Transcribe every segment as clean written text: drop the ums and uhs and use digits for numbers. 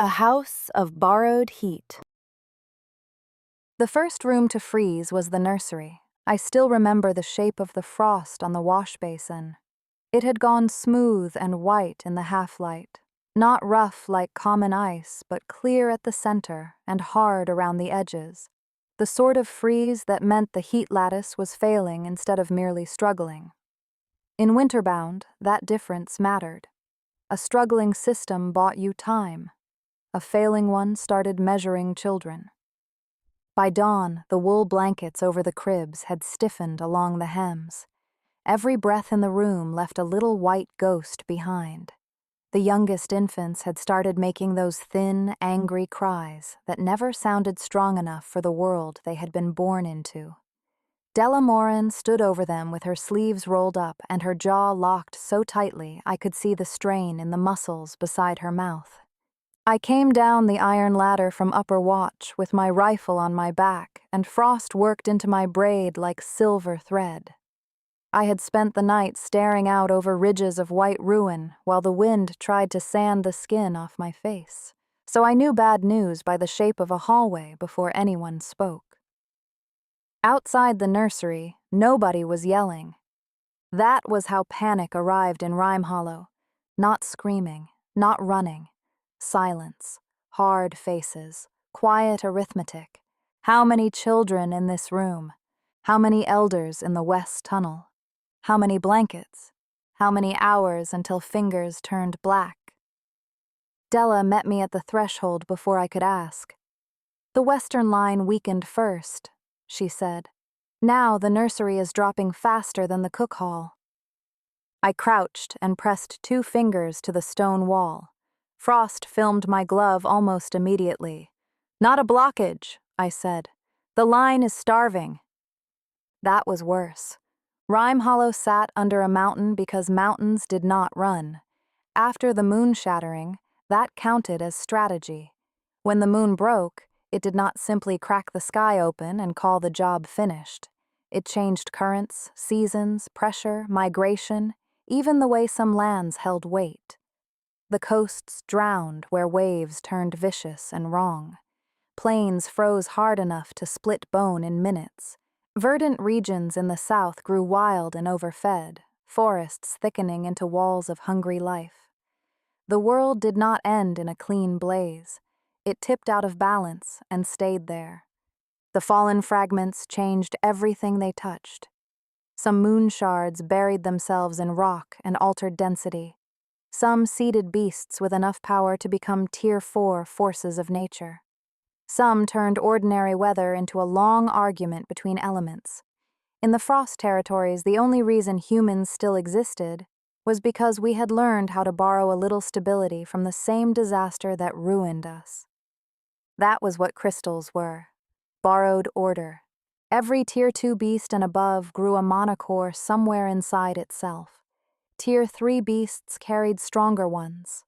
A house of borrowed heat. The first room to freeze was the nursery. I still remember the shape of the frost on the wash basin. It had gone smooth and white in the half-light, not rough like common ice, but clear at the center and hard around the edges, the sort of freeze that meant the heat lattice was failing instead of merely struggling. In Winterbound, that difference mattered. A struggling system bought you time. A failing one started measuring children. By dawn, the wool blankets over the cribs had stiffened along the hems. Every breath in the room left a little white ghost behind. The youngest infants had started making those thin, angry cries that never sounded strong enough for the world they had been born into. Della Morin stood over them with her sleeves rolled up and her jaw locked so tightly I could see the strain in the muscles beside her mouth. I came down the iron ladder from upper watch with my rifle on my back, and frost worked into my braid like silver thread. I had spent the night staring out over ridges of white ruin while the wind tried to sand the skin off my face, so I knew bad news by the shape of a hallway before anyone spoke. Outside the nursery, nobody was yelling. That was how panic arrived in Rime Hollow. Not screaming, not running. Silence, hard faces, quiet arithmetic. How many children in this room? How many elders in the West Tunnel? How many blankets? How many hours until fingers turned black? Della met me at the threshold before I could ask. The Western line weakened first, she said. Now the nursery is dropping faster than the cook hall. I crouched and pressed 2 fingers to the stone wall. Frost filmed my glove almost immediately. "Not a blockage," I said. "The line is starving." That was worse. Rime Hollow sat under a mountain because mountains did not run. After the moon shattering, that counted as strategy. When the moon broke, it did not simply crack the sky open and call the job finished. It changed currents, seasons, pressure, migration, even the way some lands held weight. The coasts drowned where waves turned vicious and wrong. Plains froze hard enough to split bone in minutes. Verdant regions in the south grew wild and overfed, forests thickening into walls of hungry life. The world did not end in a clean blaze. It tipped out of balance and stayed there. The fallen fragments changed everything they touched. Some moon shards buried themselves in rock and altered density. Some seeded beasts with enough power to become Tier 4 forces of nature. Some turned ordinary weather into a long argument between elements. In the frost territories, the only reason humans still existed was because we had learned how to borrow a little stability from the same disaster that ruined us. That was what crystals were. Borrowed order. Every Tier 2 beast and above grew a monocore somewhere inside itself. Tier 3 beasts carried stronger ones.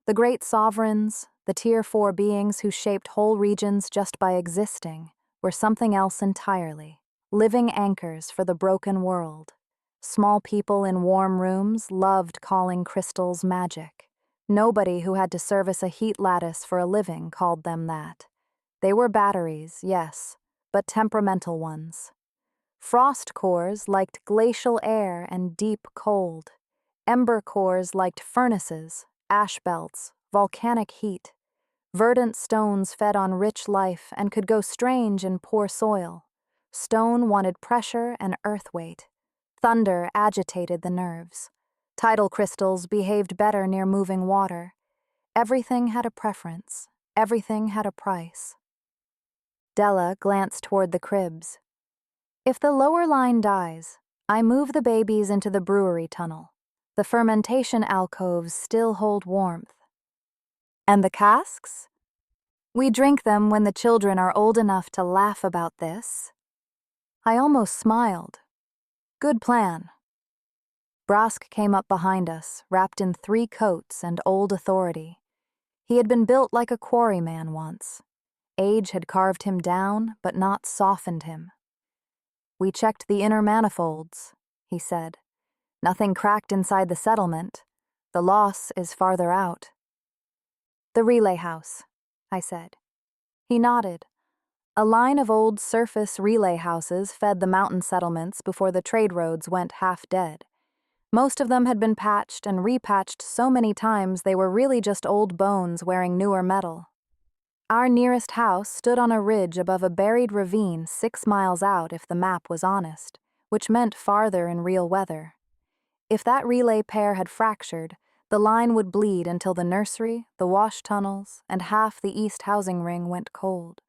The great sovereigns, the Tier 4 beings who shaped whole regions just by existing, were something else entirely, living anchors for the broken world. Small people in warm rooms loved calling crystals magic. Nobody who had to service a heat lattice for a living called them that. They were batteries, yes, but temperamental ones. Frost cores liked glacial air and deep cold. Ember cores liked furnaces, ash belts, volcanic heat. Verdant stones fed on rich life and could go strange in poor soil. Stone wanted pressure and earth weight. Thunder agitated the nerves. Tidal crystals behaved better near moving water. Everything had a preference. Everything had a price. Della glanced toward the cribs. If the lower line dies, I move the babies into the brewery tunnel. The fermentation alcoves still hold warmth. And the casks? We drink them when the children are old enough to laugh about this. I almost smiled. Good plan. Brask came up behind us, wrapped in 3 coats and old authority. He had been built like a quarryman once. Age had carved him down, but not softened him. "We checked the inner manifolds," he said. "Nothing cracked inside the settlement. The loss is farther out." The relay house, I said. He nodded. A line of old surface relay houses fed the mountain settlements before the trade roads went half dead. Most of them had been patched and repatched so many times they were really just old bones wearing newer metal. Our nearest house stood on a ridge above a buried ravine 6 miles out if the map was honest, which meant farther in real weather. If that relay pair had fractured, the line would bleed until the nursery, the wash tunnels, and half the east housing ring went cold.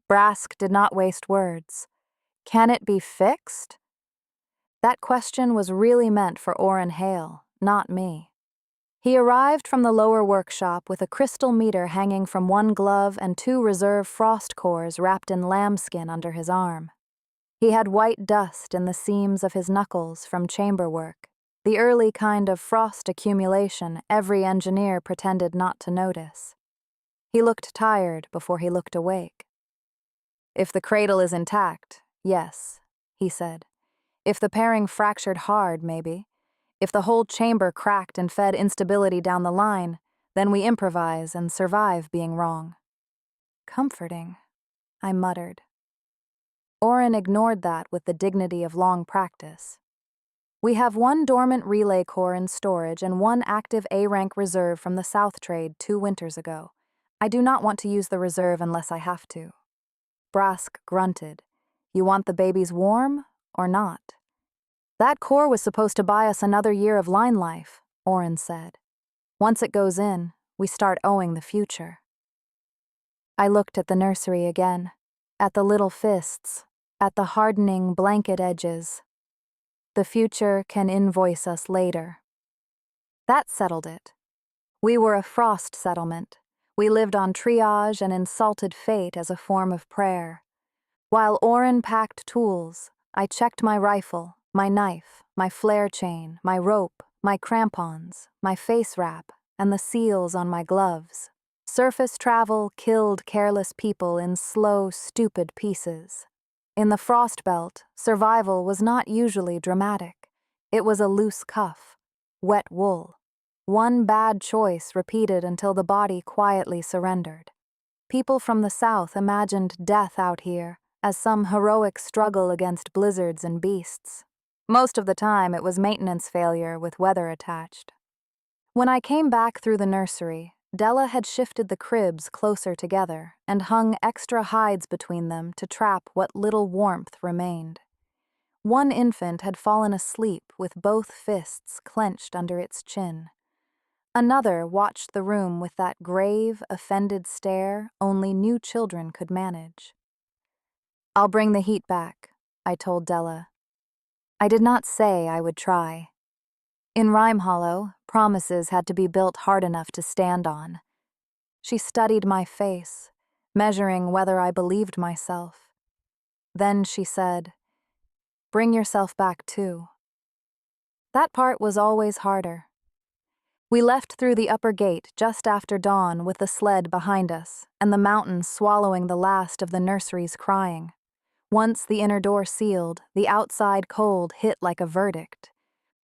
Brask did not waste words. Can it be fixed? That question was really meant for Orrin Hale, not me. He arrived from the lower workshop with a crystal meter hanging from one glove and 2 reserve frost cores wrapped in lambskin under his arm. He had white dust in the seams of his knuckles from chamber work, the early kind of frost accumulation every engineer pretended not to notice. He looked tired before he looked awake. If the cradle is intact, yes, he said. If the pairing fractured hard, maybe. If the whole chamber cracked and fed instability down the line, then we improvise and survive being wrong. Comforting, I muttered. Orrin ignored that with the dignity of long practice. We have 1 dormant relay core in storage and 1 active A-rank reserve from the South trade 2 winters ago. I do not want to use the reserve unless I have to. Brask grunted. You want the babies warm or not? That core was supposed to buy us another year of line life, Orrin said. Once it goes in, we start owing the future. I looked at the nursery again, at the little fists, at the hardening blanket edges. The future can invoice us later. That settled it. We were a frost settlement. We lived on triage and insulted fate as a form of prayer. While Orrin packed tools, I checked my rifle, my knife, my flare chain, my rope, my crampons, my face wrap, and the seals on my gloves. Surface travel killed careless people in slow, stupid pieces. In the frost belt, survival was not usually dramatic. It was a loose cuff, wet wool. One bad choice repeated until the body quietly surrendered. People from the South imagined death out here as some heroic struggle against blizzards and beasts. Most of the time, it was maintenance failure with weather attached. When I came back through the nursery, Della had shifted the cribs closer together and hung extra hides between them to trap what little warmth remained. One infant had fallen asleep with both fists clenched under its chin. Another watched the room with that grave, offended stare only new children could manage. I'll bring the heat back, I told Della. I did not say I would try. In Rime Hollow, promises had to be built hard enough to stand on. She studied my face, measuring whether I believed myself. Then she said, "Bring yourself back too." That part was always harder. We left through the upper gate just after dawn with the sled behind us and the mountain swallowing the last of the nursery's crying. Once the inner door sealed, the outside cold hit like a verdict.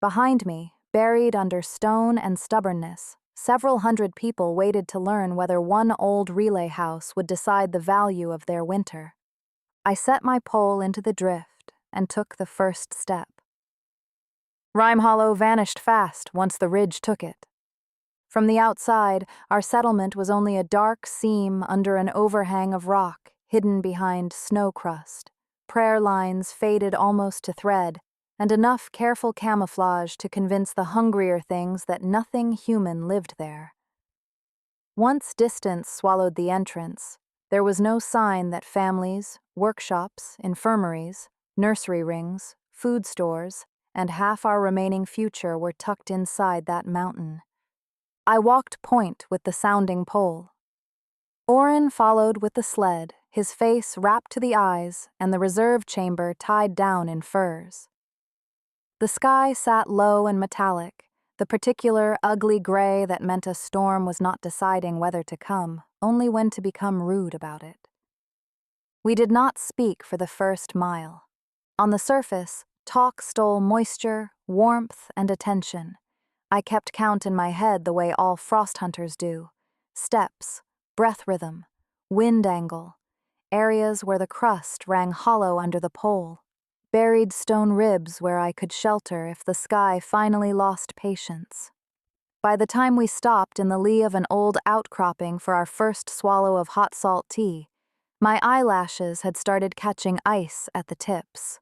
Behind me, buried under stone and stubbornness, several hundred people waited to learn whether one old relay house would decide the value of their winter. I set my pole into the drift and took the first step. Rime Hollow vanished fast once the ridge took it. From the outside, our settlement was only a dark seam under an overhang of rock hidden behind snow crust. Prayer lines faded almost to thread, and enough careful camouflage to convince the hungrier things that nothing human lived there. Once distance swallowed the entrance, there was no sign that families, workshops, infirmaries, nursery rings, food stores, and half our remaining future were tucked inside that mountain. I walked point with the sounding pole. Orrin followed with the sled, his face wrapped to the eyes and the reserve chamber tied down in furs. The sky sat low and metallic, the particular ugly gray that meant a storm was not deciding whether to come, only when to become rude about it. We did not speak for the first mile. On the surface, talk stole moisture, warmth, and attention. I kept count in my head the way all frost hunters do. steps, breath rhythm, wind angle, areas where the crust rang hollow under the pole, buried stone ribs where I could shelter if the sky finally lost patience. By the time we stopped in the lee of an old outcropping for our first swallow of hot salt tea, my eyelashes had started catching ice at the tips.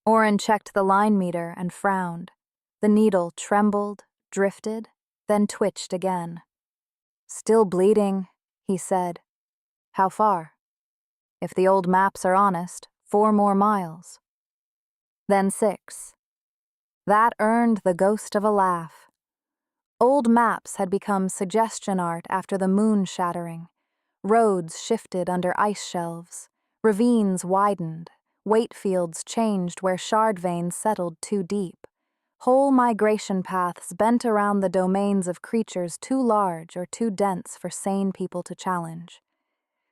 Oren checked the line meter and frowned. The needle trembled, drifted, then twitched again. "Still bleeding," he said. "How far?" "If the old maps are honest, 4 more miles." Then 6. That earned the ghost of a laugh. Old maps had become suggestion art after the moon shattering. Roads shifted under ice shelves. Ravines widened. Weight fields changed where shard veins settled too deep. Whole migration paths bent around the domains of creatures too large or too dense for sane people to challenge.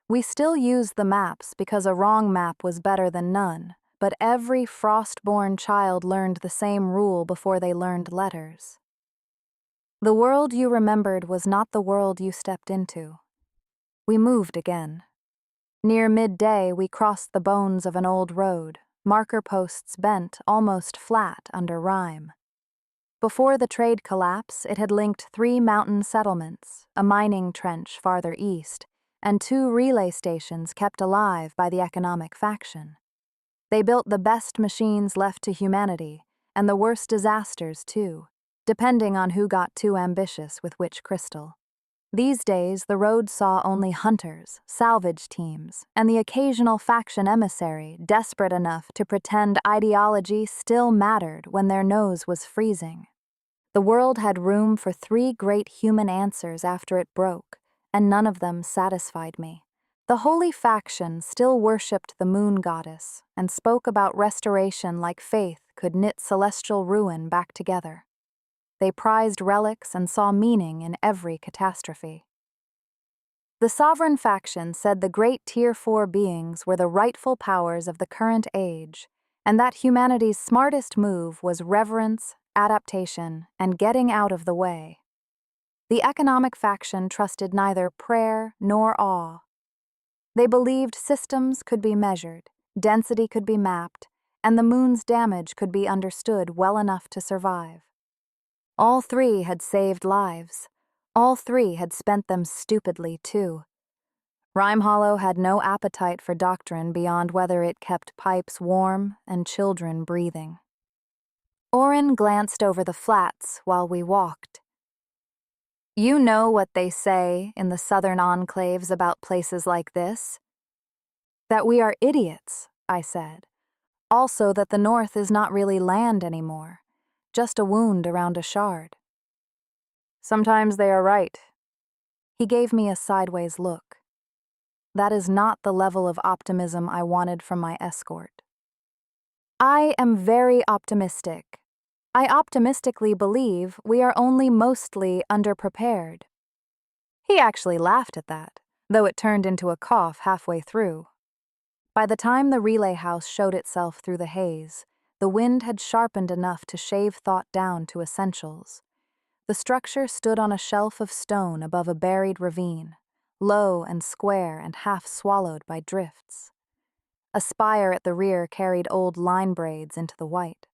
We still used the maps because a wrong map was better than none, but every frost-born child learned the same rule before they learned letters. The world you remembered was not the world you stepped into. We moved again. Near midday, we crossed the bones of an old road, marker posts bent almost flat under rime. Before the trade collapse, it had linked 3 mountain settlements, a mining trench farther east, and 2 relay stations kept alive by the economic faction. They built the best machines left to humanity, and the worst disasters too, depending on who got too ambitious with which crystal. These days, the road saw only hunters, salvage teams, and the occasional faction emissary desperate enough to pretend ideology still mattered when their nose was freezing. The world had room for 3 great human answers after it broke, and none of them satisfied me. The holy faction still worshipped the moon goddess and spoke about restoration like faith could knit celestial ruin back together. They prized relics and saw meaning in every catastrophe. The sovereign faction said the great Tier 4 beings were the rightful powers of the current age, and that humanity's smartest move was reverence, adaptation, and getting out of the way. The economic faction trusted neither prayer nor awe. They believed systems could be measured, density could be mapped, and the moon's damage could be understood well enough to survive. All 3 had saved lives. All 3 had spent them stupidly, too. Rhyme Hollow had no appetite for doctrine beyond whether it kept pipes warm and children breathing. Oren glanced over the flats while we walked. "You know what they say in the southern enclaves about places like this?" "That we are idiots," I said. "Also that the north is not really land anymore. Just a wound around a shard." "Sometimes they are right." He gave me a sideways look. That is not the level of optimism I wanted from my escort. I am very optimistic. I optimistically believe we are only mostly underprepared. He actually laughed at that, though it turned into a cough halfway through. By the time the relay house showed itself through the haze, the wind had sharpened enough to shave thought down to essentials. The structure stood on a shelf of stone above a buried ravine, low and square and half swallowed by drifts. A spire at the rear carried old line braids into the white.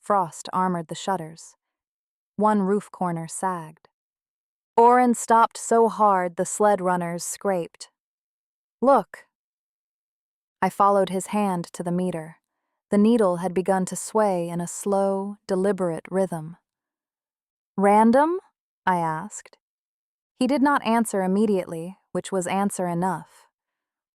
Frost armored the shutters. One roof corner sagged. Oren stopped so hard the sled runners scraped. "Look." I followed his hand to the meter. The needle had begun to sway in a slow, deliberate rhythm. "Random?" I asked. He did not answer immediately, which was answer enough.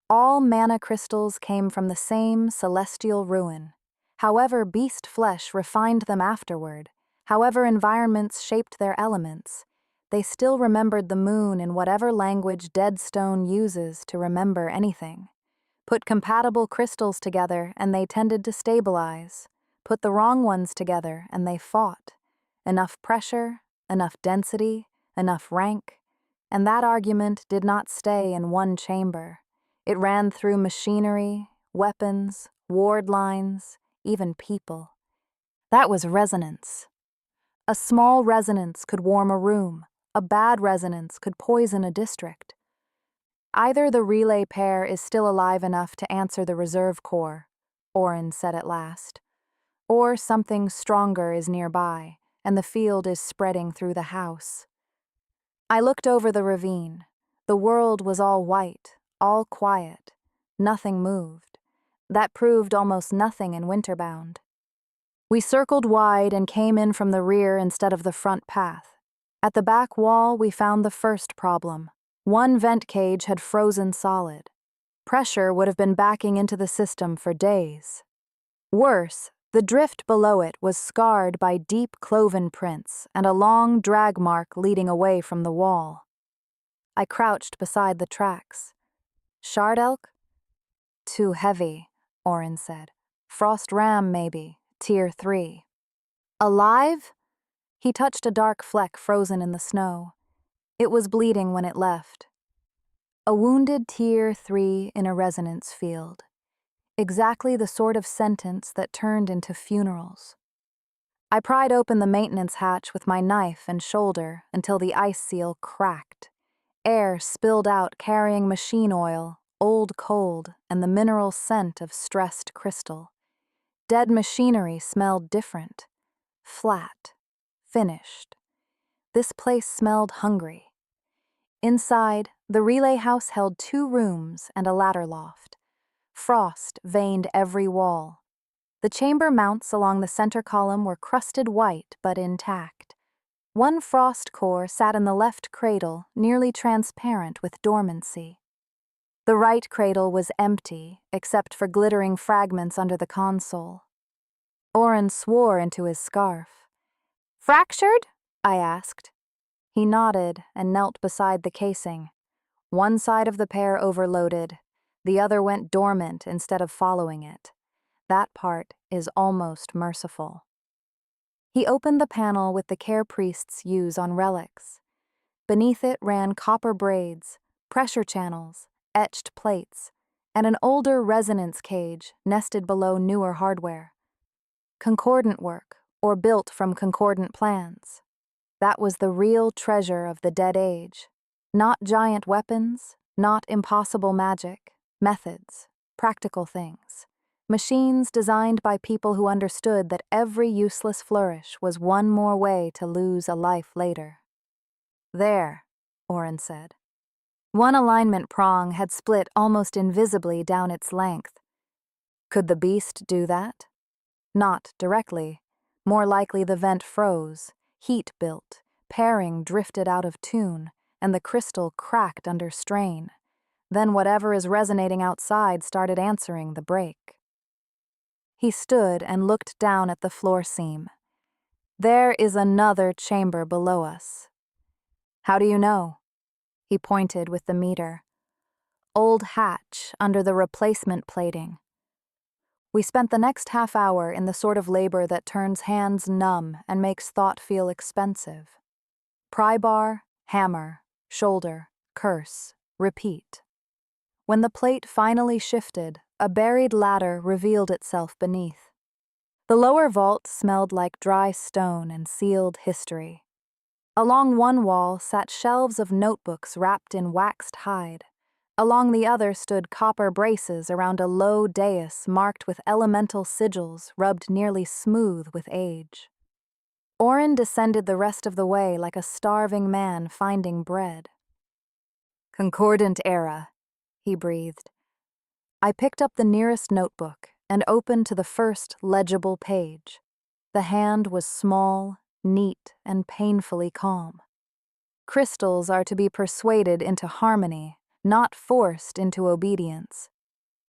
All mana crystals came from the same celestial ruin. However beast flesh refined them afterward, however environments shaped their elements, they still remembered the moon in whatever language dead stone uses to remember anything. Put compatible crystals together and they tended to stabilize. Put the wrong ones together and they fought. Enough pressure, enough density, enough rank, and that argument did not stay in one chamber. It ran through machinery, weapons, ward lines, even people. That was resonance. A small resonance could warm a room, A bad resonance could poison a district. Either the relay pair is still alive enough to answer the reserve core, Oren said at last, or something stronger is nearby, and the field is spreading through the house. I looked over the ravine. The world was all white, all quiet. Nothing moved. That proved almost nothing in Winterbound. We circled wide and came in from the rear instead of the front path. At the back wall, we found the first problem. One vent cage had frozen solid. Pressure would have been backing into the system for days. Worse, the drift below it was scarred by deep cloven prints and a long drag mark leading away from the wall. I crouched beside the tracks. Shard elk? Too heavy, Oren said. Frost ram, maybe, tier 3. Alive? He touched a dark fleck frozen in the snow. It was bleeding when it left. A wounded tier 3 in a resonance field. Exactly the sort of sentence that turned into funerals. I pried open the maintenance hatch with my knife and shoulder until the ice seal cracked. Air spilled out carrying machine oil, old cold, and the mineral scent of stressed crystal. Dead machinery smelled different. Flat. Finished. This place smelled hungry. Inside, the relay house held 2 rooms and a ladder loft. Frost veined every wall. The chamber mounts along the center column were crusted white but intact. One frost core sat in the left cradle, nearly transparent with dormancy. The right cradle was empty, except for glittering fragments under the console. Oren swore into his scarf. "Fractured?" I asked. He nodded and knelt beside the casing. One side of the pair overloaded. The other went dormant instead of following it. That part is almost merciful. He opened the panel with the care priests use on relics. Beneath it ran copper braids, pressure channels, etched plates, and an older resonance cage nested below newer hardware. Concordant work, or built from concordant plans. That was the real treasure of the Dead Age. Not giant weapons, not impossible magic, methods, practical things. Machines designed by people who understood that every useless flourish was one more way to lose a life later. "There," Oren said. One alignment prong had split almost invisibly down its length. Could the beast do that? Not directly. More likely the vent froze. Heat built, pairing drifted out of tune, and the crystal cracked under strain. Then whatever is resonating outside started answering the break. He stood and looked down at the floor seam. "There is another chamber below us." "How do you know?" He pointed with the meter. "Old hatch under the replacement plating." We spent the next half hour in the sort of labor that turns hands numb and makes thought feel expensive. Pry bar, hammer, shoulder, curse, repeat. When the plate finally shifted, a buried ladder revealed itself beneath. The lower vault smelled like dry stone and sealed history. Along one wall sat shelves of notebooks wrapped in waxed hide. Along the other stood copper braces around a low dais marked with elemental sigils rubbed nearly smooth with age. Oren descended the rest of the way like a starving man finding bread. "Concordant era," he breathed. I picked up the nearest notebook and opened to the first legible page. The hand was small, neat, and painfully calm. Crystals are to be persuaded into harmony, not forced into obedience.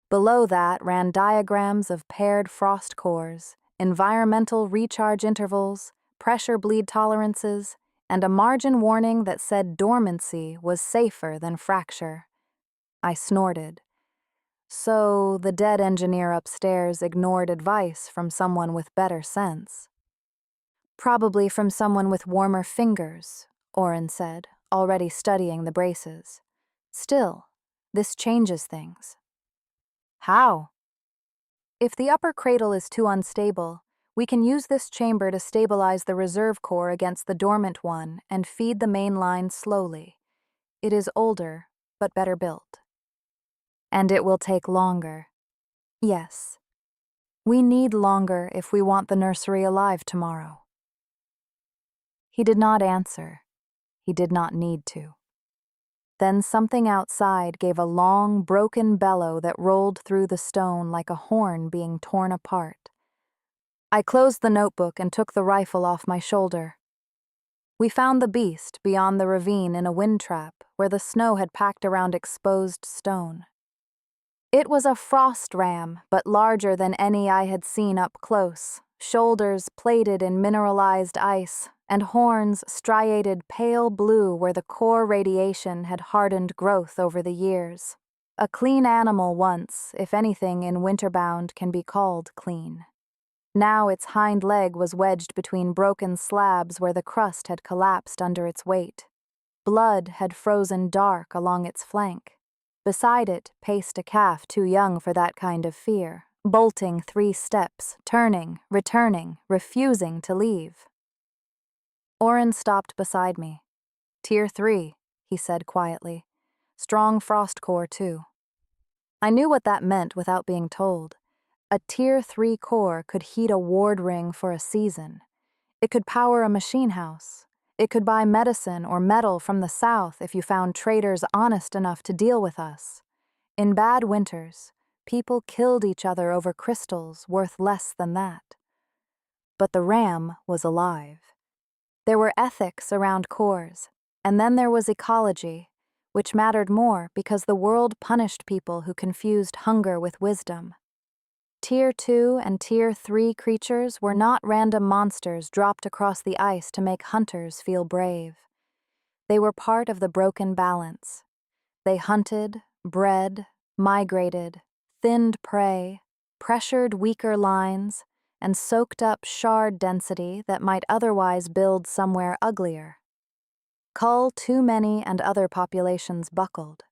Below that ran diagrams of paired frost cores, environmental recharge intervals, pressure bleed tolerances, and a margin warning that said dormancy was safer than fracture. I snorted. So the dead engineer upstairs ignored advice from someone with better sense. "Probably from someone with warmer fingers," Oren said, already studying the braces. "Still, this changes things." "How?" "If the upper cradle is too unstable, We can use this chamber to stabilize the reserve core against the dormant one and feed the main line slowly. It is older, but better built. And it will take longer. Yes. We need longer if we want the nursery alive tomorrow. He did not answer. He did not need to. Then something outside gave a long, broken bellow that rolled through the stone like a horn being torn apart. I closed the notebook and took the rifle off my shoulder. We found the beast beyond the ravine in a wind trap where the snow had packed around exposed stone. It was a frost ram, but larger than any I had seen up close, shoulders plated in mineralized ice, and horns striated pale blue where the core radiation had hardened growth over the years. A clean animal once, if anything in Winterbound can be called clean. Now its hind leg was wedged between broken slabs where the crust had collapsed under its weight. Blood had frozen dark along its flank. Beside it paced a calf too young for that kind of fear, bolting 3 steps, turning, returning, refusing to leave. Oren stopped beside me. Tier 3, he said quietly. Strong frost core, too. I knew what that meant without being told. A Tier 3 core could heat a ward ring for a season. It could power a machine house. It could buy medicine or metal from the south if you found traders honest enough to deal with us. In bad winters, people killed each other over crystals worth less than that. But the ram was alive. There were ethics around cores, and then there was ecology, which mattered more because the world punished people who confused hunger with wisdom. Tier 2 and Tier 3 creatures were not random monsters dropped across the ice to make hunters feel brave. They were part of the broken balance. They hunted, bred, migrated, thinned prey, pressured weaker lines, and soaked up shard density that might otherwise build somewhere uglier. Cull too many and other populations buckled.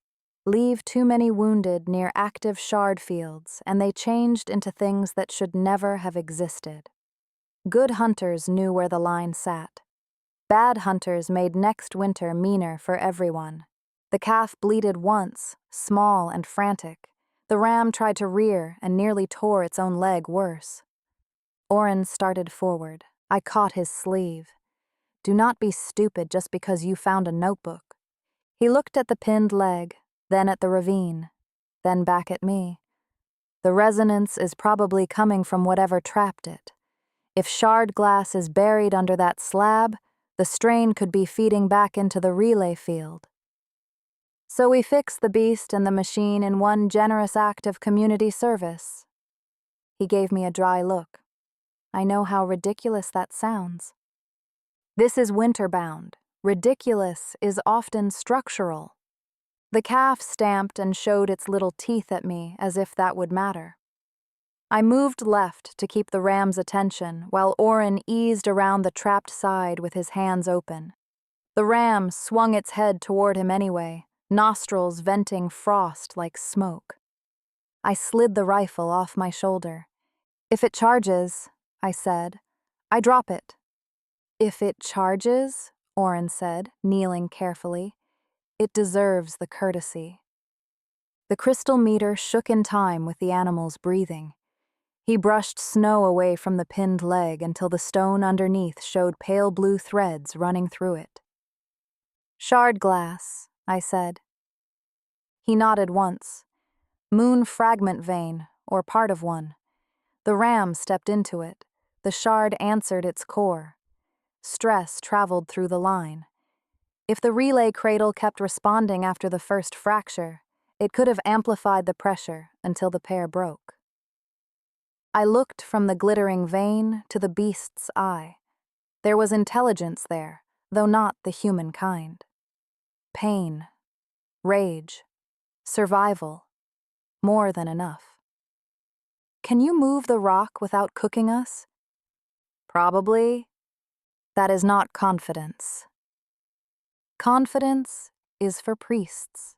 Leave too many wounded near active shard fields, and they changed into things that should never have existed. Good hunters knew where the line sat. Bad hunters made next winter meaner for everyone. The calf bleated once, small and frantic. The ram tried to rear and nearly tore its own leg worse. Oren started forward. I caught his sleeve. Do not be stupid just because you found a notebook. He looked at the pinned leg, then at the ravine, then back at me. The resonance is probably coming from whatever trapped it. If shard glass is buried under that slab, the strain could be feeding back into the relay field. So we fixed the beast and the machine in one generous act of community service. He gave me a dry look. I know how ridiculous that sounds. This is Winterbound. Ridiculous is often structural. The calf stamped and showed its little teeth at me as if that would matter. I moved left to keep the ram's attention while Oren eased around the trapped side with his hands open. The ram swung its head toward him anyway, nostrils venting frost like smoke. I slid the rifle off my shoulder. If it charges, I said, I drop it. If it charges, Oren said, kneeling carefully, it deserves the courtesy. The crystal meter shook in time with the animal's breathing. He brushed snow away from the pinned leg until the stone underneath showed pale blue threads running through it. Shard glass, I said. He nodded once. Moon fragment vein, or part of one. The ram stepped into it. The shard answered its core. Stress traveled through the line. If the relay cradle kept responding after the first fracture, it could have amplified the pressure until the pair broke. I looked from the glittering vein to the beast's eye. There was intelligence there, though not the human kind. Pain, rage, survival, more than enough. Can you move the rock without cooking us? Probably. That is not confidence. Confidence is for priests.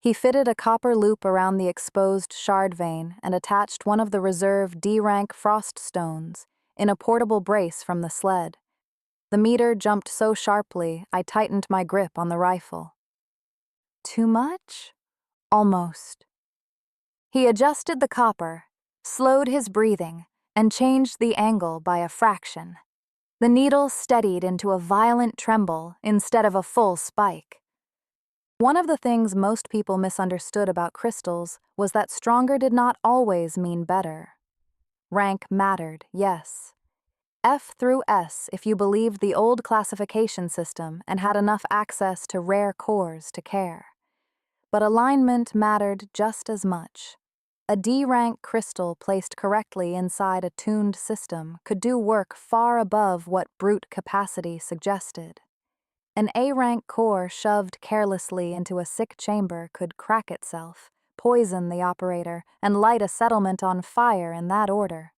He fitted a copper loop around the exposed shard vein and attached one of the reserve D-rank frost stones in a portable brace from the sled. The meter jumped so sharply, I tightened my grip on the rifle. Too much? Almost. He adjusted the copper, slowed his breathing, and changed the angle by a fraction. The needle steadied into a violent tremble instead of a full spike. One of the things most people misunderstood about crystals was that stronger did not always mean better. Rank mattered, yes. F through S if you believed the old classification system and had enough access to rare cores to care. But alignment mattered just as much. A D-rank crystal placed correctly inside a tuned system could do work far above what brute capacity suggested. An A-rank core shoved carelessly into a sick chamber could crack itself, poison the operator, and light a settlement on fire in that order.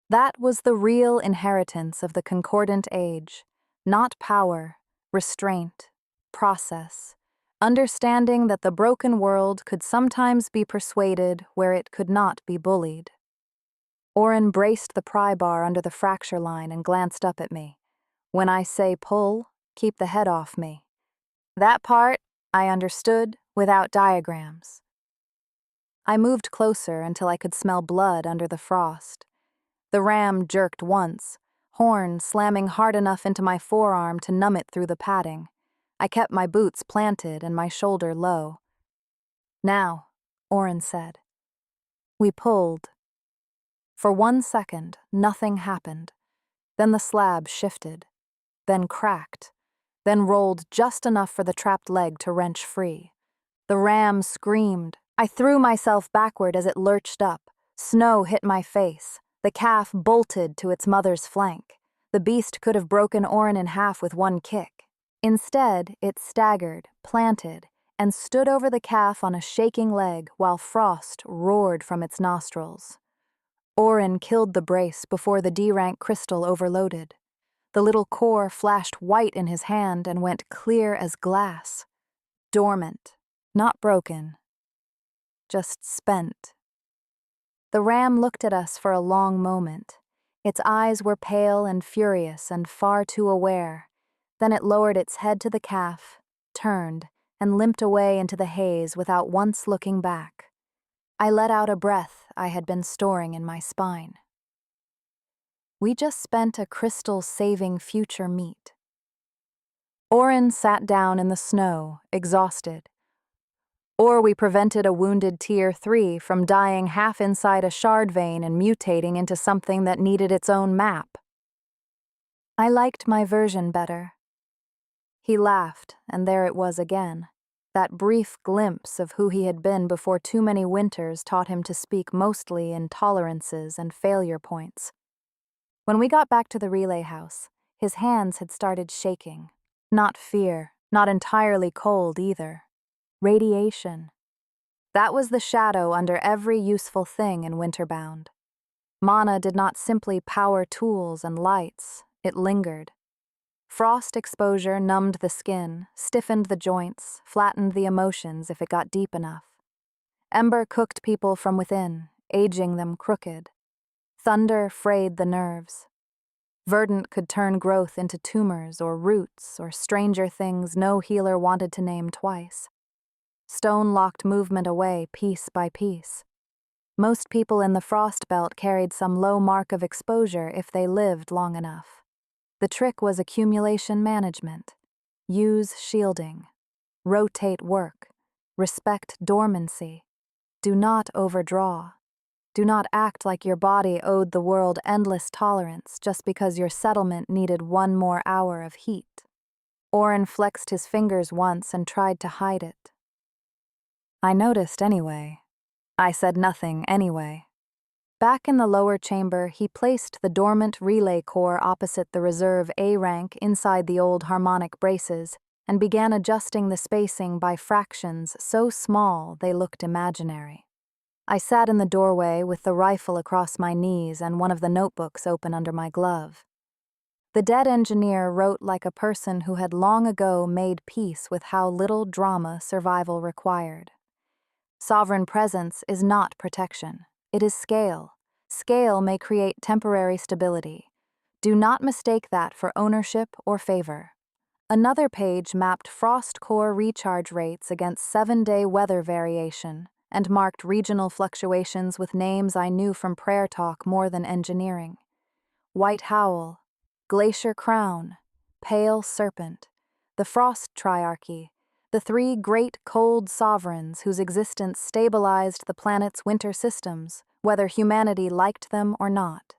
That was the real inheritance of the Concordant age, not power, restraint, process. Understanding that the broken world could sometimes be persuaded where it could not be bullied. Oren braced the pry bar under the fracture line and glanced up at me. When I say pull, keep the head off me. That part, I understood without diagrams. I moved closer until I could smell blood under the frost. The ram jerked once, horn slamming hard enough into my forearm to numb it through the padding. I kept my boots planted and my shoulder low. Now, Oren said. We pulled. For 1 second, nothing happened. Then the slab shifted, then cracked, then rolled just enough for the trapped leg to wrench free. The ram screamed. I threw myself backward as it lurched up. Snow hit my face. The calf bolted to its mother's flank. The beast could have broken Oren in half with one kick. Instead, it staggered, planted, and stood over the calf on a shaking leg while frost roared from its nostrils. Oren killed the brace before the D-rank crystal overloaded. The little core flashed white in his hand and went clear as glass. Dormant, not broken, just spent. The ram looked at us for a long moment. Its eyes were pale and furious and far too aware. Then it lowered its head to the calf, turned, and limped away into the haze without once looking back. I let out a breath I had been storing in my spine. We just spent a crystal-saving future meet. Oren sat down in the snow, exhausted. Or we prevented a wounded Tier 3 from dying half inside a shard vein and mutating into something that needed its own map. I liked my version better. He laughed, and there it was again, that brief glimpse of who he had been before too many winters taught him to speak mostly in tolerances and failure points. When we got back to the relay house, his hands had started shaking. Not fear, not entirely cold either. Radiation. That was the shadow under every useful thing in Winterbound. Mana did not simply power tools and lights, it lingered. Frost exposure numbed the skin, stiffened the joints, flattened the emotions if it got deep enough. Ember cooked people from within, aging them crooked. Thunder frayed the nerves. Verdant could turn growth into tumors or roots or stranger things no healer wanted to name twice. Stone locked movement away piece by piece. Most people in the frost belt carried some low mark of exposure if they lived long enough. The trick was accumulation management. Use shielding. Rotate work. Respect dormancy. Do not overdraw. Do not act like your body owed the world endless tolerance just because your settlement needed 1 more hour of heat. Oren flexed his fingers once and tried to hide it. I noticed anyway. I said nothing anyway. Back in the lower chamber, he placed the dormant relay core opposite the reserve A rank inside the old harmonic braces and began adjusting the spacing by fractions so small they looked imaginary. I sat in the doorway with the rifle across my knees and one of the notebooks open under my glove. The dead engineer wrote like a person who had long ago made peace with how little drama survival required. Sovereign presence is not protection. It is scale. Scale may create temporary stability. Do not mistake that for ownership or favor. Another page mapped frost core recharge rates against 7-day weather variation and marked regional fluctuations with names I knew from prayer talk more than engineering. White Howl, Glacier Crown, Pale Serpent, the Frost Triarchy, the three great cold sovereigns whose existence stabilized the planet's winter systems, whether humanity liked them or not.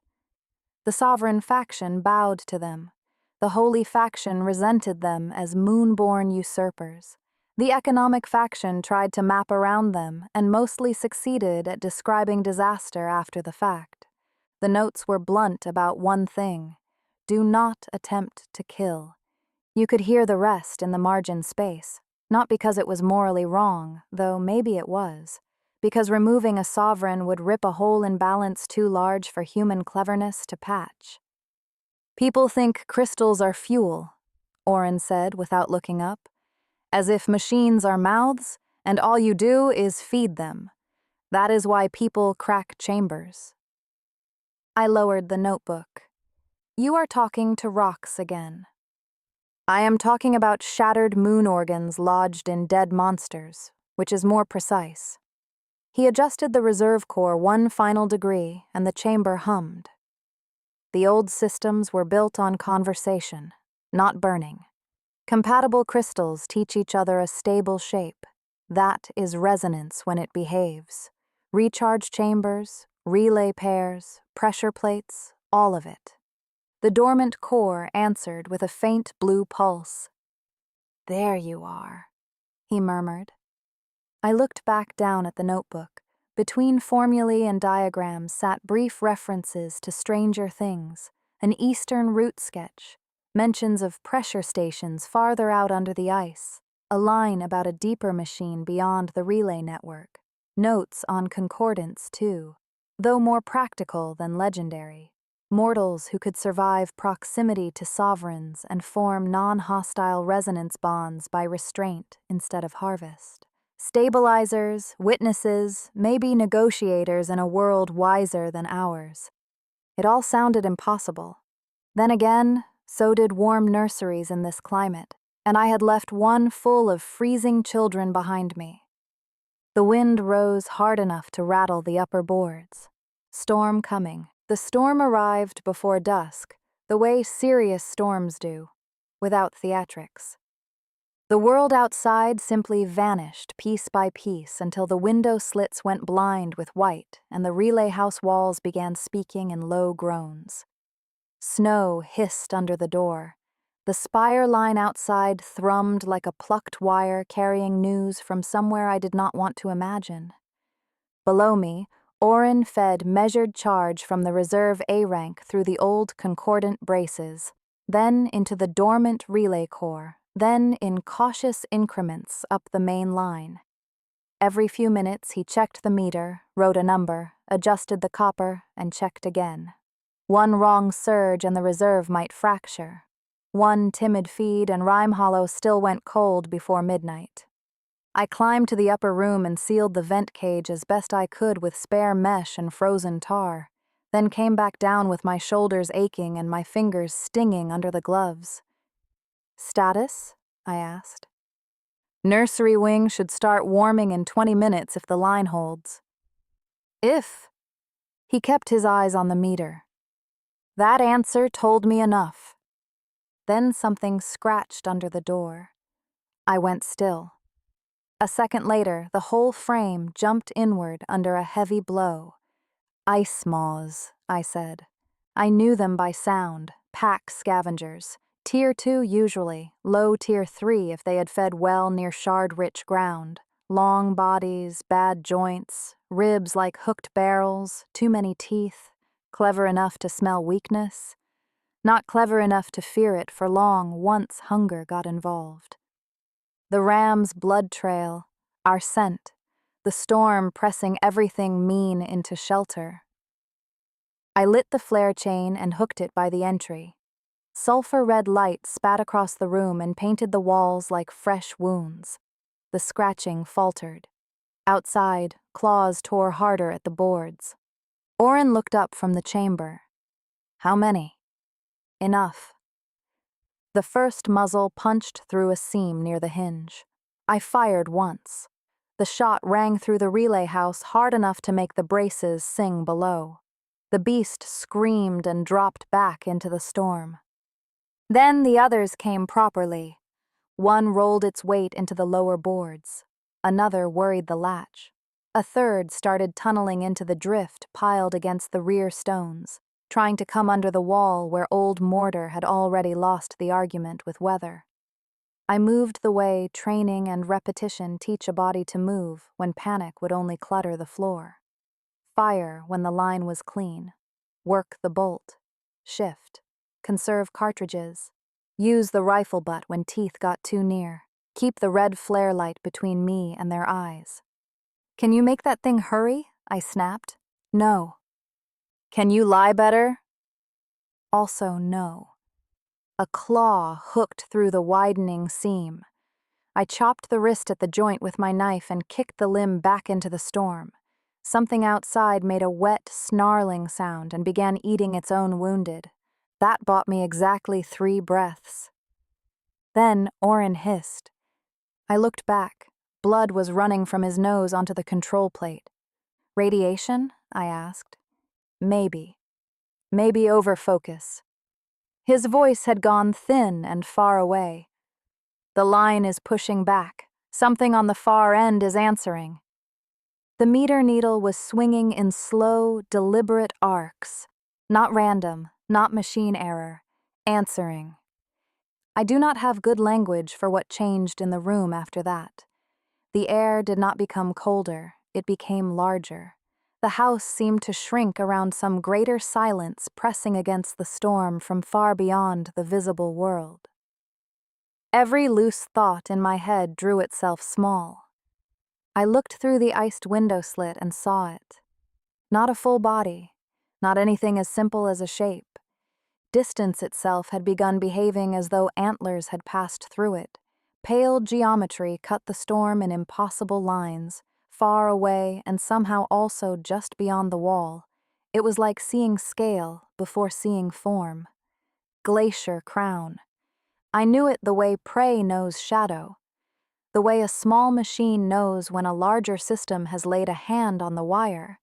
The sovereign faction bowed to them. The holy faction resented them as moon-born usurpers. The economic faction tried to map around them and mostly succeeded at describing disaster after the fact. The notes were blunt about one thing: do not attempt to kill. You could hear the rest in the margin space, not because it was morally wrong, though maybe it was, because removing a sovereign would rip a hole in balance too large for human cleverness to patch. People think crystals are fuel, Oren said without looking up, as if machines are mouths and all you do is feed them. That is why people crack chambers. I lowered the notebook. You are talking to rocks again. I am talking about shattered moon organs lodged in dead monsters, which is more precise. He adjusted the reserve core one final degree, and the chamber hummed. The old systems were built on conversation, not burning. Compatible crystals teach each other a stable shape. That is resonance when it behaves. Recharge chambers, relay pairs, pressure plates, all of it. The dormant core answered with a faint blue pulse. There you are, he murmured. I looked back down at the notebook. Between formulae and diagrams sat brief references to Stranger Things, an Eastern route sketch, mentions of pressure stations farther out under the ice, a line about a deeper machine beyond the relay network, notes on concordants too, though more practical than legendary. Mortals who could survive proximity to sovereigns and form non-hostile resonance bonds by restraint instead of harvest. Stabilizers, witnesses, maybe negotiators in a world wiser than ours. It all sounded impossible. Then again, so did warm nurseries in this climate, and I had left one full of freezing children behind me. The wind rose hard enough to rattle the upper boards. Storm coming. The storm arrived before dusk, the way serious storms do, without theatrics. The world outside simply vanished piece by piece until the window slits went blind with white and the relay house walls began speaking in low groans. Snow hissed under the door. The spire line outside thrummed like a plucked wire carrying news from somewhere I did not want to imagine. Below me, Oren fed measured charge from the reserve A rank through the old Concordant braces, then into the dormant relay core, then in cautious increments up the main line. Every few minutes he checked the meter, wrote a number, adjusted the copper, and checked again. One wrong surge and the reserve might fracture. One timid feed and Rhyme Hollow still went cold before midnight. I climbed to the upper room and sealed the vent cage as best I could with spare mesh and frozen tar, then came back down with my shoulders aching and my fingers stinging under the gloves. Status? I asked. Nursery wing should start warming in 20 minutes if the line holds. If? He kept his eyes on the meter. That answer told me enough. Then something scratched under the door. I went still. A second later, the whole frame jumped inward under a heavy blow. Ice maws, I said. I knew them by sound, pack scavengers. Tier 2 usually, low Tier 3 if they had fed well near shard-rich ground. Long bodies, bad joints, ribs like hooked barrels, too many teeth, clever enough to smell weakness. Not clever enough to fear it for long once hunger got involved. The ram's blood trail, our scent, the storm pressing everything mean into shelter. I lit the flare chain and hooked it by the entry. Sulfur-red light spat across the room and painted the walls like fresh wounds. The scratching faltered. Outside, claws tore harder at the boards. Oren looked up from the chamber. How many? Enough. The first muzzle punched through a seam near the hinge. I fired once. The shot rang through the relay house hard enough to make the braces sing below. The beast screamed and dropped back into the storm. Then the others came properly. One rolled its weight into the lower boards. Another worried the latch. A third started tunneling into the drift piled against the rear stones, trying to come under the wall where old mortar had already lost the argument with weather. I moved the way training and repetition teach a body to move when panic would only clutter the floor. Fire when the line was clean. Work the bolt. Shift. Conserve cartridges. Use the rifle butt when teeth got too near. Keep the red flare light between me and their eyes. Can you make that thing hurry? I snapped. No. Can you lie better? Also no. A claw hooked through the widening seam. I chopped the wrist at the joint with my knife and kicked the limb back into the storm. Something outside made a wet, snarling sound and began eating its own wounded. That bought me exactly 3 breaths. Then Oren hissed. I looked back. Blood was running from his nose onto the control plate. Radiation? I asked. Maybe. Maybe overfocus. His voice had gone thin and far away. The line is pushing back. Something on the far end is answering. The meter needle was swinging in slow, deliberate arcs. Not random, not machine error. Answering. I do not have good language for what changed in the room after that. The air did not become colder, it became larger. The house seemed to shrink around some greater silence pressing against the storm from far beyond the visible world. Every loose thought in my head drew itself small. I looked through the iced window slit and saw it. Not a full body, not anything as simple as a shape. Distance itself had begun behaving as though antlers had passed through it. Pale geometry cut the storm in impossible lines, far away and somehow also just beyond the wall. It was like seeing scale before seeing form. Glacier crown. I knew it the way prey knows shadow, the way a small machine knows when a larger system has laid a hand on the wire.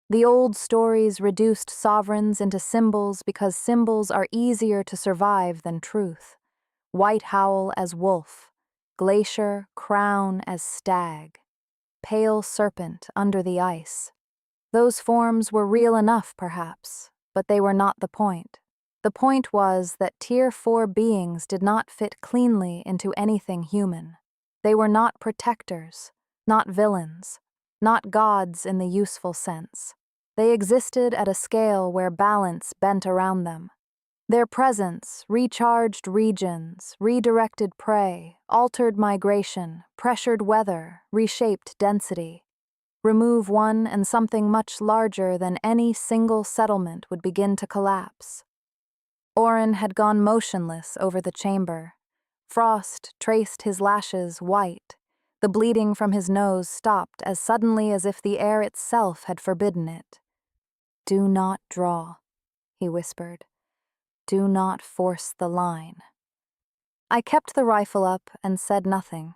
The old stories reduced sovereigns into symbols because symbols are easier to survive than truth. White howl as wolf, glacier crown as stag, pale serpent under the ice. Those forms were real enough, perhaps, but they were not the point. The point was that Tier 4 beings did not fit cleanly into anything human. They were not protectors, not villains, not gods in the useful sense. They existed at a scale where balance bent around them. Their presence recharged regions, redirected prey, altered migration, pressured weather, reshaped density. Remove one and something much larger than any single settlement would begin to collapse. Oren had gone motionless over the chamber. Frost traced his lashes white. The bleeding from his nose stopped as suddenly as if the air itself had forbidden it. "Do not draw," he whispered. "Do not force the line." I kept the rifle up and said nothing.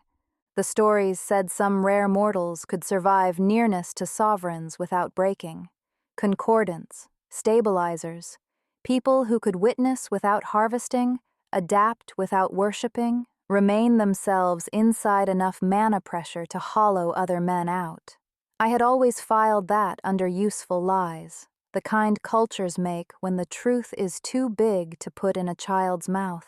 The stories said some rare mortals could survive nearness to sovereigns without breaking. Concordants, stabilizers, people who could witness without harvesting, adapt without worshipping, remain themselves inside enough mana pressure to hollow other men out. I had always filed that under useful lies, the kind cultures make when the truth is too big to put in a child's mouth.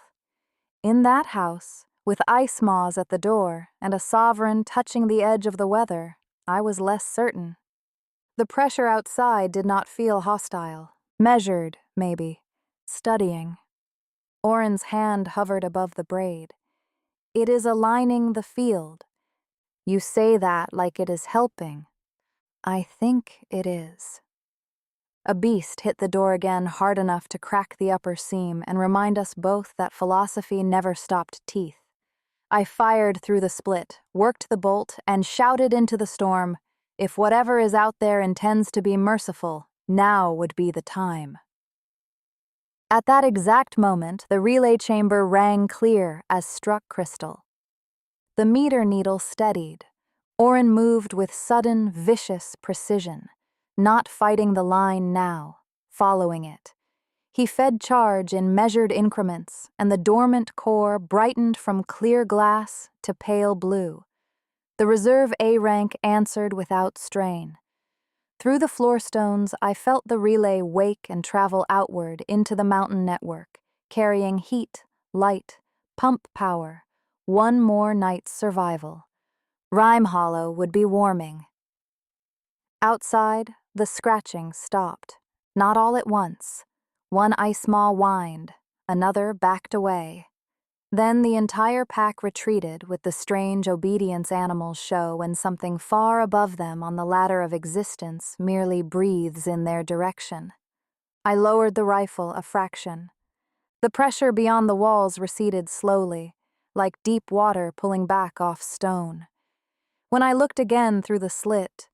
In that house, with ice maws at the door and a sovereign touching the edge of the weather, I was less certain. The pressure outside did not feel hostile. Measured, maybe. Studying. Oren's hand hovered above the braid. It is aligning the field. You say that like it is helping. I think it is. A beast hit the door again hard enough to crack the upper seam and remind us both that philosophy never stopped teeth. I fired through the split, worked the bolt, and shouted into the storm, "If whatever is out there intends to be merciful, now would be the time." At that exact moment, the relay chamber rang clear as struck crystal. The meter needle steadied. Oren moved with sudden, vicious precision, not fighting the line now, following it. He fed charge in measured increments, and the dormant core brightened from clear glass to pale blue. The reserve A rank answered without strain. Through the floor stones, I felt the relay wake and travel outward into the mountain network, carrying heat, light, pump power, one more night's survival. Rhyme Hollow would be warming. Outside, the scratching stopped, not all at once. One ice maw whined, another backed away. Then the entire pack retreated with the strange obedience animals show when something far above them on the ladder of existence merely breathes in their direction. I lowered the rifle a fraction. The pressure beyond the walls receded slowly, like deep water pulling back off stone. When I looked again through the slit,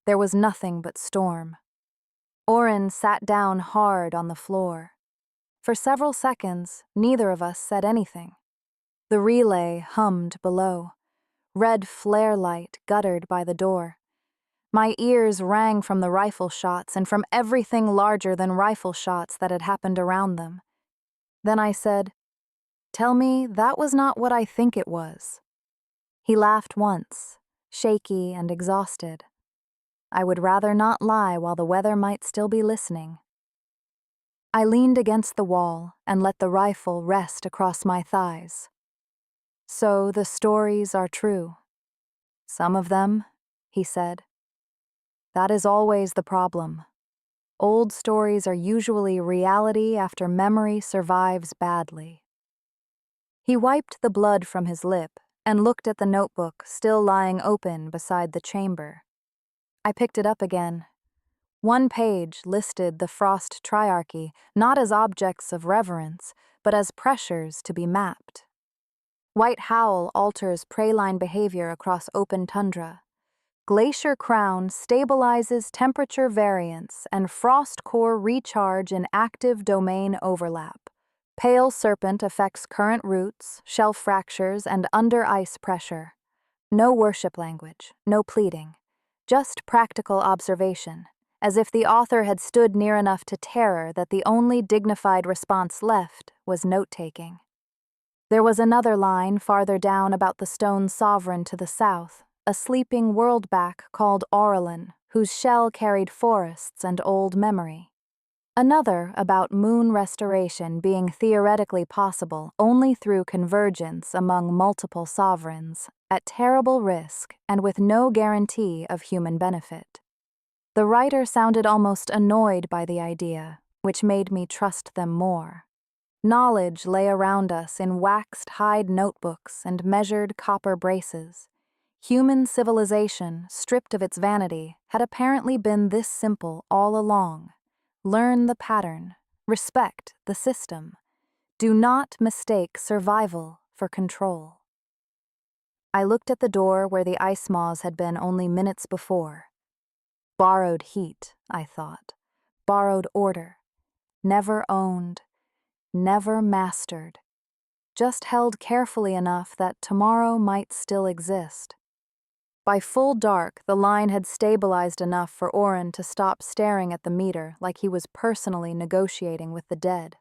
there was nothing but storm. Oren sat down hard on the floor. For several seconds, neither of us said anything. The relay hummed below. Red flare light guttered by the door. My ears rang from the rifle shots and from everything larger than rifle shots that had happened around them. Then I said, "Tell me that was not what I think it was." He laughed once, shaky and exhausted. I would rather not lie while the weather might still be listening. I leaned against the wall and let the rifle rest across my thighs. "So the stories are true." "Some of them," he said. "That is always the problem. Old stories are usually reality after memory survives badly." He wiped the blood from his lip and looked at the notebook still lying open beside the chamber. I picked it up again. One page listed the Frost Triarchy not as objects of reverence, but as pressures to be mapped. White Howl alters praline behavior across open tundra. Glacier Crown stabilizes temperature variance and Frost Core recharge in active domain overlap. Pale Serpent affects current roots, shelf fractures, and under-ice pressure. No worship language, no pleading. Just practical observation, as if the author had stood near enough to terror that the only dignified response left was note-taking. There was another line farther down about the stone sovereign to the south, a sleeping worldback called Aurelin, whose shell carried forests and old memory. Another about moon restoration being theoretically possible only through convergence among multiple sovereigns, at terrible risk and with no guarantee of human benefit. The writer sounded almost annoyed by the idea, which made me trust them more. Knowledge lay around us in waxed hide notebooks and measured copper braces. Human civilization, stripped of its vanity, had apparently been this simple all along. Learn the pattern, respect the system. Do not mistake survival for control. I looked at the door where the ice maws had been only minutes before. Borrowed heat, I thought. Borrowed order. Never owned. Never mastered. Just held carefully enough that tomorrow might still exist. By full dark, the line had stabilized enough for Oren to stop staring at the meter like he was personally negotiating with the dead.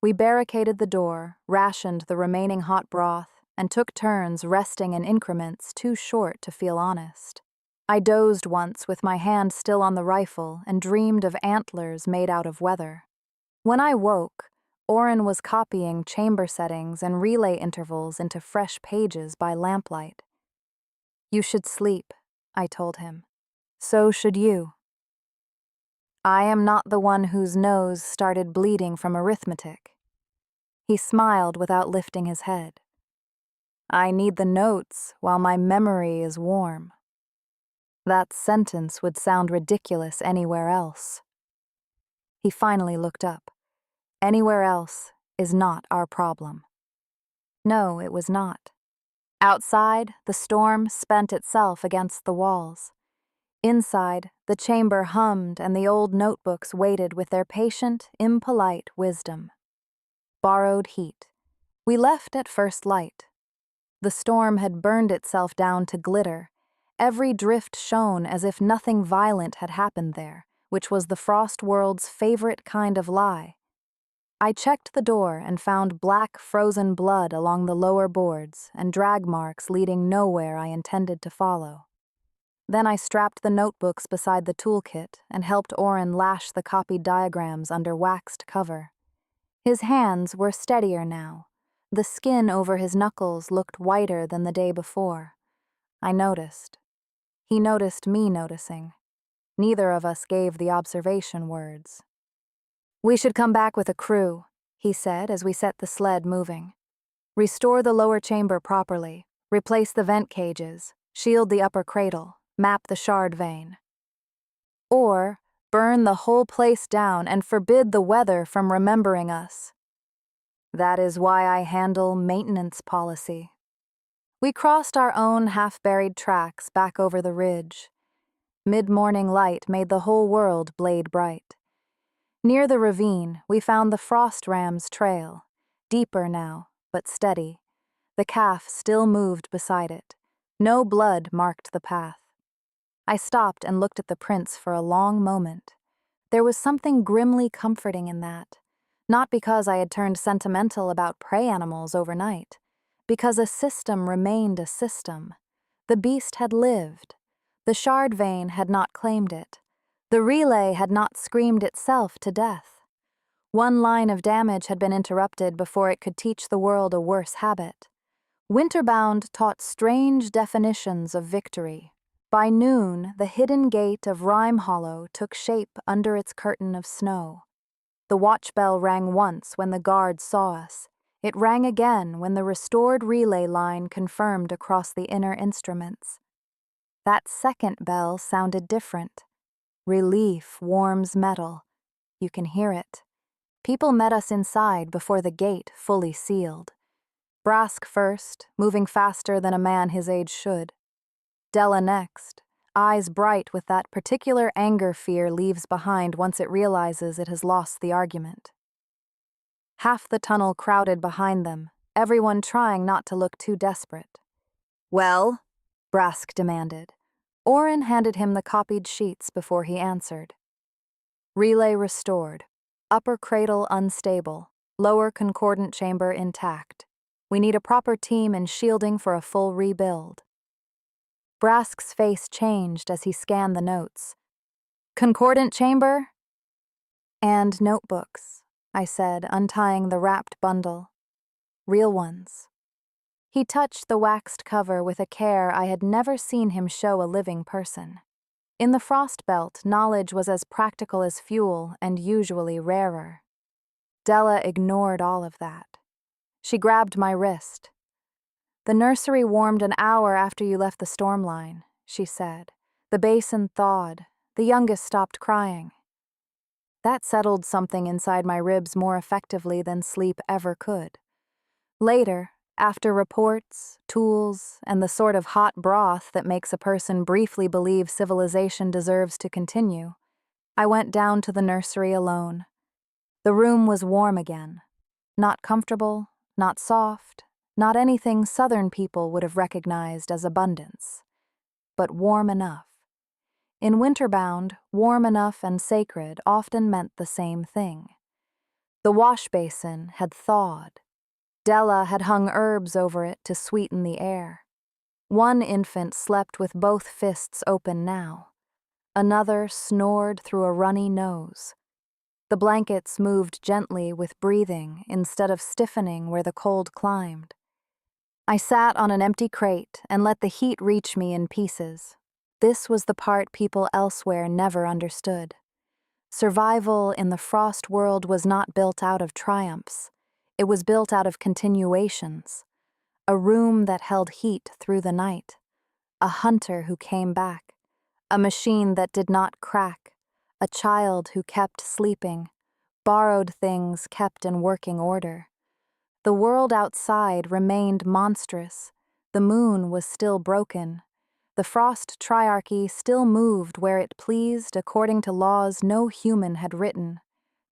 We barricaded the door, rationed the remaining hot broth, and took turns resting in increments too short to feel honest. I dozed once with my hand still on the rifle and dreamed of antlers made out of weather. When I woke, Oren was copying chamber settings and relay intervals into fresh pages by lamplight. "You should sleep," I told him. "So should you." I am not the one whose nose started bleeding from arithmetic. He smiled without lifting his head. "I need the notes while my memory is warm." That sentence would sound ridiculous anywhere else. He finally looked up. Anywhere else is not our problem. No, it was not. Outside, the storm spent itself against the walls. Inside, the chamber hummed and the old notebooks waited with their patient, impolite wisdom. Borrowed heat. We left at first light. The storm had burned itself down to glitter. Every drift shone as if nothing violent had happened there, which was the frost world's favorite kind of lie. I checked the door and found black frozen blood along the lower boards and drag marks leading nowhere I intended to follow. Then I strapped the notebooks beside the toolkit and helped Oren lash the copied diagrams under waxed cover. His hands were steadier now. The skin over his knuckles looked whiter than the day before. I noticed. He noticed me noticing. Neither of us gave the observation words. "We should come back with a crew," he said as we set the sled moving. "Restore the lower chamber properly, replace the vent cages, shield the upper cradle, map the shard vein. Or burn the whole place down and forbid the weather from remembering us. That is why I handle maintenance policy." We crossed our own half-buried tracks back over the ridge. Mid-morning light made the whole world blade bright. Near the ravine, we found the frost ram's trail, deeper now, but steady. The calf still moved beside it. No blood marked the path. I stopped and looked at the prints for a long moment. There was something grimly comforting in that, not because I had turned sentimental about prey animals overnight, because a system remained a system. The beast had lived. The shard vein had not claimed it. The relay had not screamed itself to death. One line of damage had been interrupted before it could teach the world a worse habit. Winterbound taught strange definitions of victory. By noon, the hidden gate of Rime Hollow took shape under its curtain of snow. The watch bell rang once when the guards saw us. It rang again when the restored relay line confirmed across the inner instruments. That second bell sounded different. Relief warms metal. You can hear it. People met us inside before the gate fully sealed. Brask first, moving faster than a man his age should. Della next, eyes bright with that particular anger fear leaves behind once it realizes it has lost the argument. Half the tunnel crowded behind them, everyone trying not to look too desperate. "Well?" Brask demanded. Oren handed him the copied sheets before he answered. "Relay restored. Upper cradle unstable. Lower concordant chamber intact. We need a proper team and shielding for a full rebuild." Brask's face changed as he scanned the notes. "Concordant chamber?" "And notebooks," I said, untying the wrapped bundle. "Real ones." He touched the waxed cover with a care I had never seen him show a living person. In the frost belt, knowledge was as practical as fuel and usually rarer. Della ignored all of that. She grabbed my wrist. "The nursery warmed an hour after you left the storm line," she said. "The basin thawed. The youngest stopped crying." That settled something inside my ribs more effectively than sleep ever could. Later, after reports, tools, and the sort of hot broth that makes a person briefly believe civilization deserves to continue, I went down to the nursery alone. The room was warm again. Not comfortable, not soft, not anything Southern people would have recognized as abundance, but warm enough. In Winterbound, warm enough and sacred often meant the same thing. The wash basin had thawed. Della had hung herbs over it to sweeten the air. One infant slept with both fists open now. Another snored through a runny nose. The blankets moved gently with breathing instead of stiffening where the cold climbed. I sat on an empty crate and let the heat reach me in pieces. This was the part people elsewhere never understood. Survival in the frost world was not built out of triumphs. It was built out of continuations. A room that held heat through the night. A hunter who came back. A machine that did not crack. A child who kept sleeping. Borrowed things kept in working order. The world outside remained monstrous. The moon was still broken. The frost triarchy still moved where it pleased according to laws no human had written.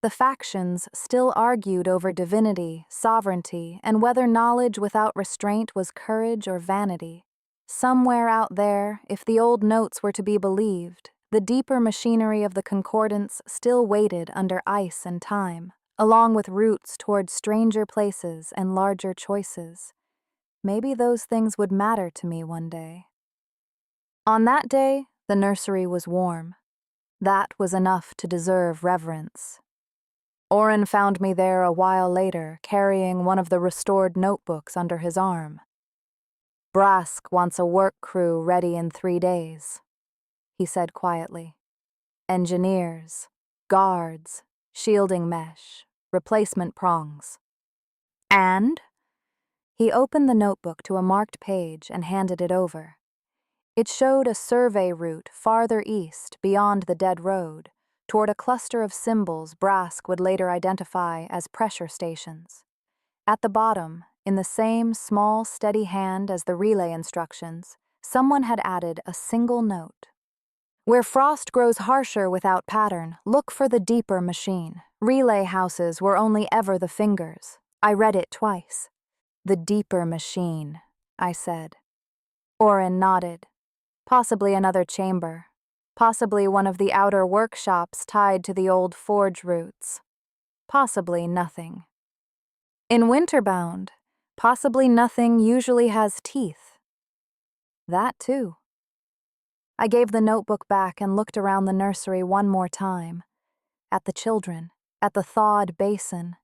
The factions still argued over divinity, sovereignty, and whether knowledge without restraint was courage or vanity. Somewhere out there, if the old notes were to be believed, the deeper machinery of the concordance still waited under ice and time, along with routes toward stranger places and larger choices. Maybe those things would matter to me one day. On that day, the nursery was warm. That was enough to deserve reverence. Oren found me there a while later, carrying one of the restored notebooks under his arm. "Brask wants a work crew ready in 3 days," he said quietly. "Engineers, guards, shielding mesh, replacement prongs." And? He opened the notebook to a marked page and handed it over. It showed a survey route farther east, beyond the dead road, toward a cluster of symbols Brask would later identify as pressure stations. At the bottom, in the same small, steady hand as the relay instructions, someone had added a single note. "Where frost grows harsher without pattern, look for the deeper machine. Relay houses were only ever the fingers." I read it twice. "The deeper machine," I said. Oren nodded. Possibly another chamber. Possibly one of the outer workshops tied to the old forge routes. Possibly nothing. In Winterbound, possibly nothing usually has teeth. That too. I gave the notebook back and looked around the nursery one more time. At the children, at the thawed basin,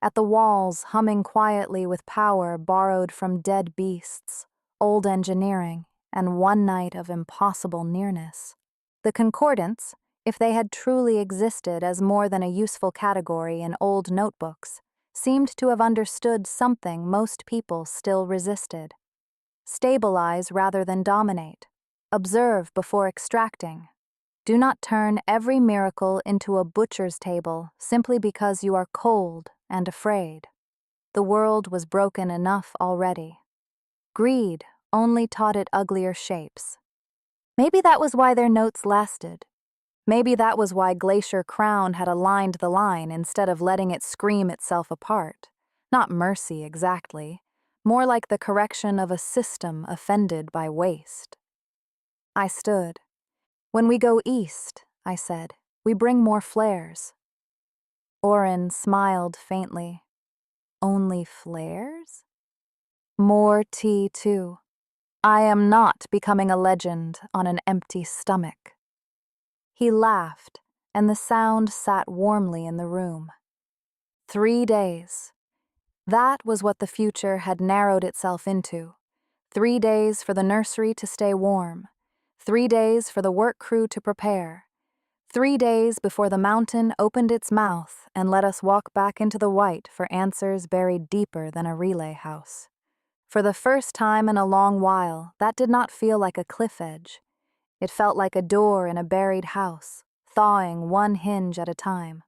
at the walls humming quietly with power borrowed from dead beasts, old engineering, and one night of impossible nearness. The concordants, if they had truly existed as more than a useful category in old notebooks, seemed to have understood something most people still resisted. Stabilize rather than dominate. Observe before extracting. Do not turn every miracle into a butcher's table simply because you are cold and afraid. The world was broken enough already. Greed only taught it uglier shapes. Maybe that was why their notes lasted. Maybe that was why Glacier Crown had aligned the line instead of letting it scream itself apart. Not mercy exactly, more like the correction of a system offended by waste. I stood. "When we go east," I said, "we bring more flares." Oren smiled faintly. "Only flares?" "More tea, too. I am not becoming a legend on an empty stomach." He laughed, and the sound sat warmly in the room. 3 days. That was what the future had narrowed itself into. 3 days for the nursery to stay warm. 3 days for the work crew to prepare. 3 days before the mountain opened its mouth and let us walk back into the white for answers buried deeper than a relay house. For the first time in a long while, that did not feel like a cliff edge. It felt like a door in a buried house, thawing one hinge at a time.